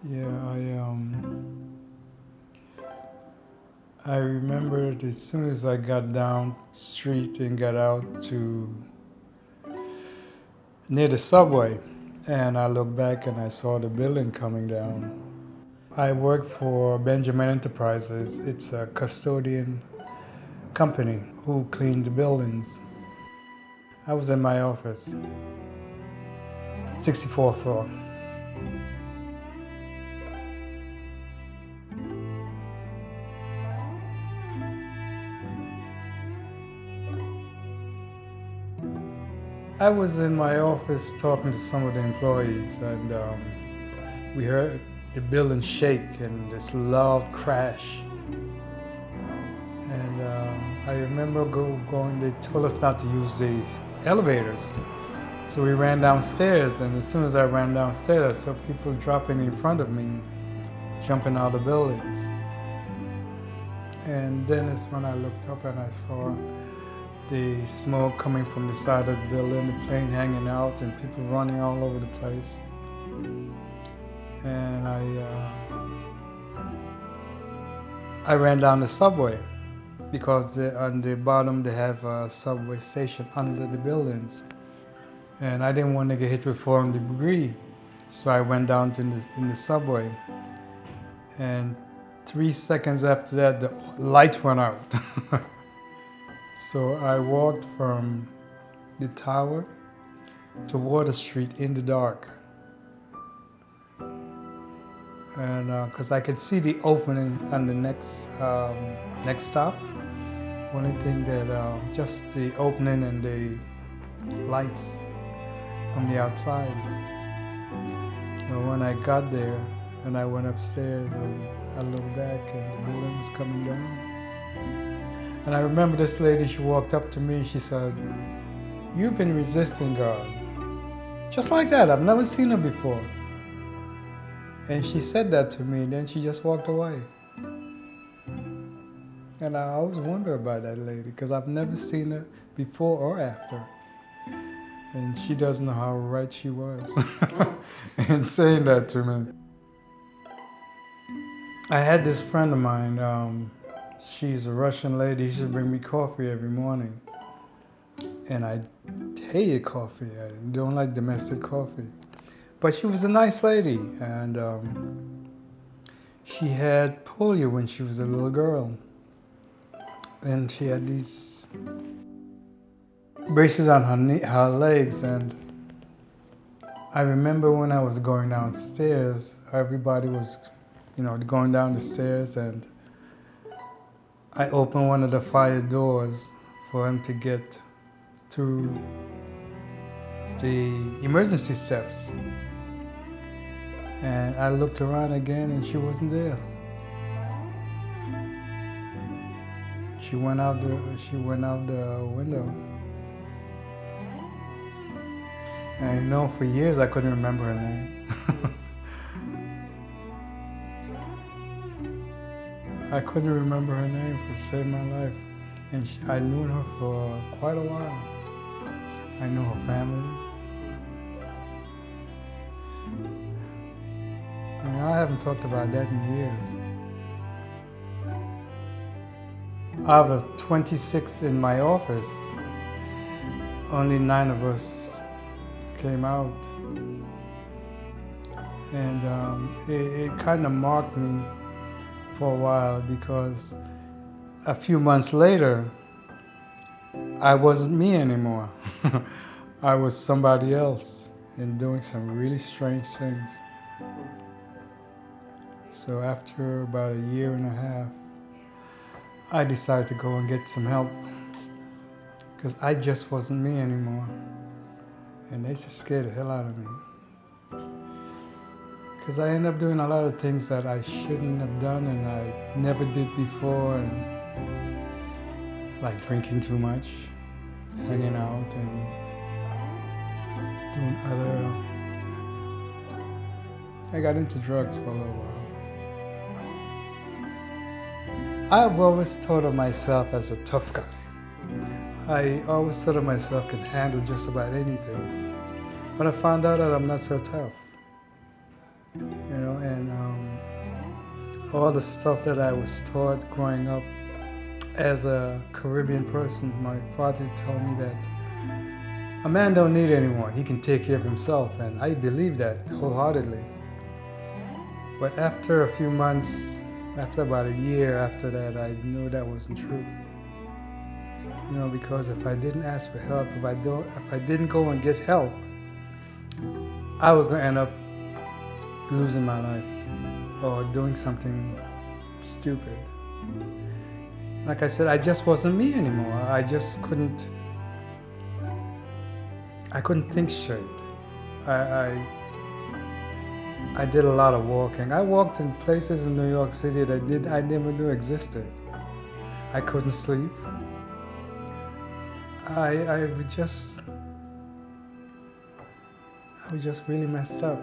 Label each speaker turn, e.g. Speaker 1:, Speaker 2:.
Speaker 1: Yeah, I remembered as soon as I got down street and got out to near the subway, and I looked back and I saw the building coming down. I work for Benjamin Enterprises. It's a custodian company who cleaned the buildings. I was in my office, 64th floor. I was in my office talking to some of the employees, and we heard the building shake and this loud crash. And I remember going, they told us not to use the elevators. So we ran downstairs, and as soon as I ran downstairs, I saw people dropping in front of me, jumping out of buildings. And then it's when I looked up and I saw the smoke coming from the side of the building, the plane hanging out, and people running all over the place. And I ran down the subway because on the bottom they have a subway station under the buildings. And I didn't want to get hit with falling debris, so I went down in the subway. And 3 seconds after that, the lights went out. So I walked from the tower to Water Street in the dark. And because I could see the opening on the next stop. Only thing that just the opening and the lights from the outside. And when I got there and I went upstairs and I looked back and the building was coming down. And I remember this lady, she walked up to me, she said, "You've been resisting God." Just like that, I've never seen her before. And she said that to me, and then she just walked away. And I always wonder about that lady, because I've never seen her before or after. And she doesn't know how right she was in saying that to me. I had this friend of mine, she's a Russian lady, she should bring me coffee every morning. And I hated coffee, I don't like domestic coffee. But she was a nice lady, and she had polio when she was a little girl. And she had these braces on her legs, and I remember when I was going downstairs, everybody was, going down the stairs, and I opened one of the fire doors for him to get to the emergency steps. And I looked around again and she wasn't there. She went out the window. And for years I couldn't remember her name. I couldn't remember her name for saving my life. And I knew her for quite a while. I knew her family. I haven't talked about that in years. Out of 26 in my office, only 9 of us came out. And it kind of marked me for a while, because a few months later, I wasn't me anymore. I was somebody else and doing some really strange things. So after about a year and a half, I decided to go and get some help, because I just wasn't me anymore. And they just scared the hell out of me. Because I ended up doing a lot of things that I shouldn't have done and I never did before, and like drinking too much, hanging out, and doing I got into drugs for a little while. I've always thought of myself as a tough guy. I always thought of myself I could handle just about anything. But I found out that I'm not so tough. And all the stuff that I was taught growing up as a Caribbean person. My father told me that a man don't need anyone. He can take care of himself, and I believe that wholeheartedly. But after a few months, after about a year after that, I knew that wasn't true. Because if I didn't ask for help, if I didn't go and get help, I was gonna end up losing my life or doing something stupid. Like I said, I just wasn't me anymore. I couldn't think straight. I did a lot of walking. I walked in places in New York City that I never knew existed. I couldn't sleep. I was just really messed up.